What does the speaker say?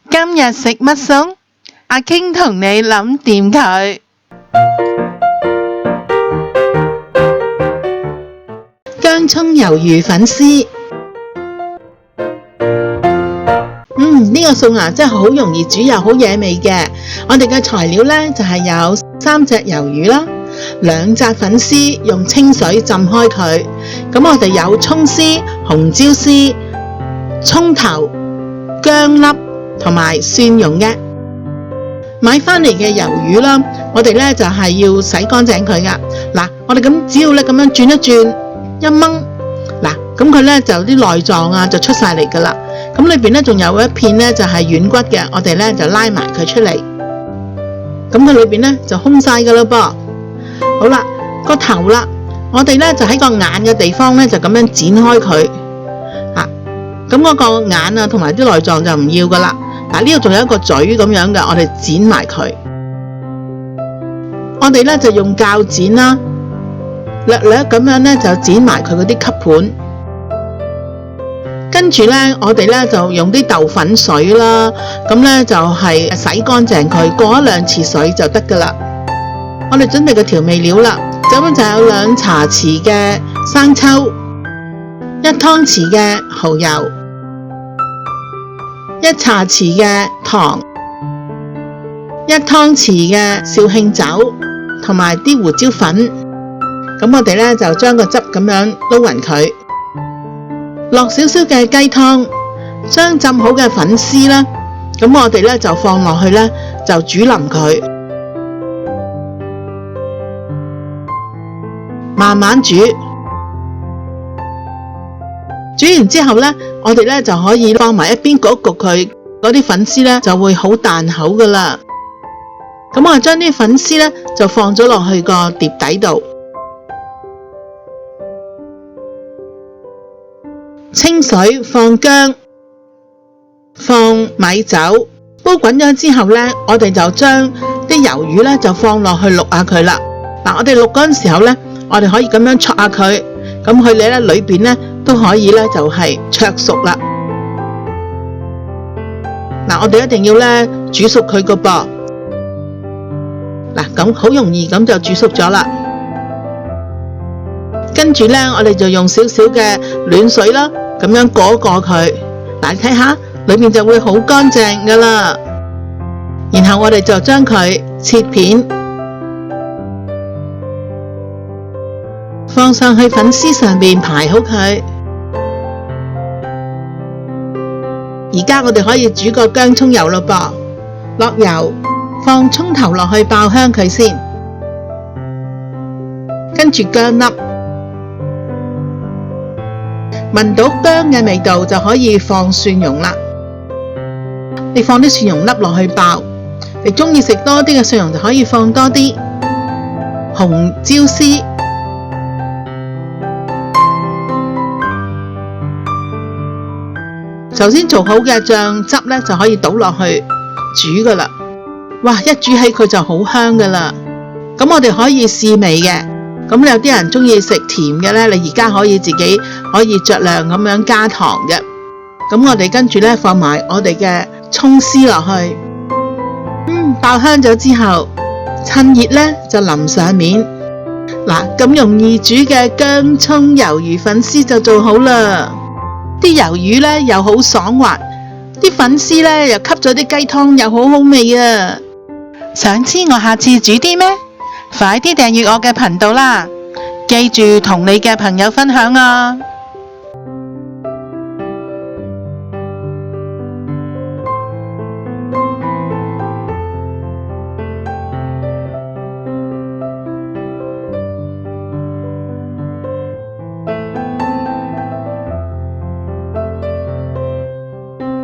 今日食乜餸？阿傾同你諗掂佢。薑蔥魷魚粉絲。呢個餸啊，真係好容易煮又好惹味嘅。我哋嘅材料呢，就係有3隻魷魚啦，2紮粉絲，用清水浸開佢。咁我哋有蔥絲、紅椒絲、蔥頭、薑粒同埋蒜蓉嘅。買返嚟嘅魷魚啦，我哋呢就係要洗乾淨佢噶。嗱，我哋只要呢咁樣轉一轉，一掹，嗱，咁佢呢就啲內臟啊就出晒嚟噶啦。咁裏邊呢仲有一片呢就係軟骨嘅，我哋呢就拉埋佢出嚟。咁佢裏邊呢就空晒噶啦噃。好啦，個頭啦，我哋呢就喺個眼嘅地方呢就咁樣剪開佢。咁嗰個眼啊同埋啲內臟就唔要噶啦。嗱，呢度仲有一個嘴咁樣嘅，我哋剪埋佢。我哋呢就用鉸剪啦，略略咁樣呢就剪埋佢嗰啲吸盤。跟住呢，我哋呢就用啲豆粉水啦，咁呢就係洗乾淨佢，過1、2次水就得噶啦。我哋準備個調味料啦，咁就有2茶匙嘅生抽，1湯匙嘅蠔油，1茶匙嘅糖，1湯匙嘅紹興酒，同埋啲胡椒粉。咁我哋呢就將個汁咁樣撈勻佢。落少少嘅雞湯，將浸好嘅粉絲啦，咁我哋呢就放落去呢，就煮腍佢，慢慢煮。煮完之後呢，我哋呢就可以放埋一邊焗佢，嗰啲粉絲呢就會好彈口噶啦。咁我將啲粉絲呢就放咗落去個碟底度。清水，放薑，放米酒，煲滾咗之後呢，我哋就將啲魷魚呢就放落去渌下佢啦。嗱，我哋渌嗰陣時候呢，我哋可以咁樣戳下佢，咁佢哋呢裏邊呢都可以呢就係灼熟啦。嗱，我哋一定要呢煮熟佢個噃。嗱，咁好容易咁就煮熟咗啦。跟住呢，我哋就用少少嘅暖水啦，咁樣過佢。嗱，你睇下，裏面就會好乾淨噶啦。然後我哋就將佢切片，放上去粉絲上面排好佢。而家我哋可以煮個薑蔥油咯噃，落油，放蔥頭落去爆香佢先，跟住薑粒。聞到薑嘅味道就可以放蒜蓉啦。你放啲蒜蓉粒落去爆，你中意食多啲嘅蒜蓉就可以放多啲。紅椒絲，首先做好嘅醬汁呢就可以倒落去煮噶啦。哇，一煮起佢就好香噶啦。咁我哋可以試味嘅。咁有啲人中意食甜嘅呢，你而家可以自己可以酌量咁樣加糖嘅。咁我哋跟住呢，放埋我哋嘅蔥絲落去，爆香咗之後，趁熱呢就淋上面。嗱，咁容易煮嘅薑蔥魷魚粉絲就做好啦。啲魷魚呢又好爽滑，啲粉絲呢又吸咗啲雞湯，又好好味啊！想知我下次煮啲咩？快啲訂閱我嘅頻道啦！記住同你嘅朋友分享啊！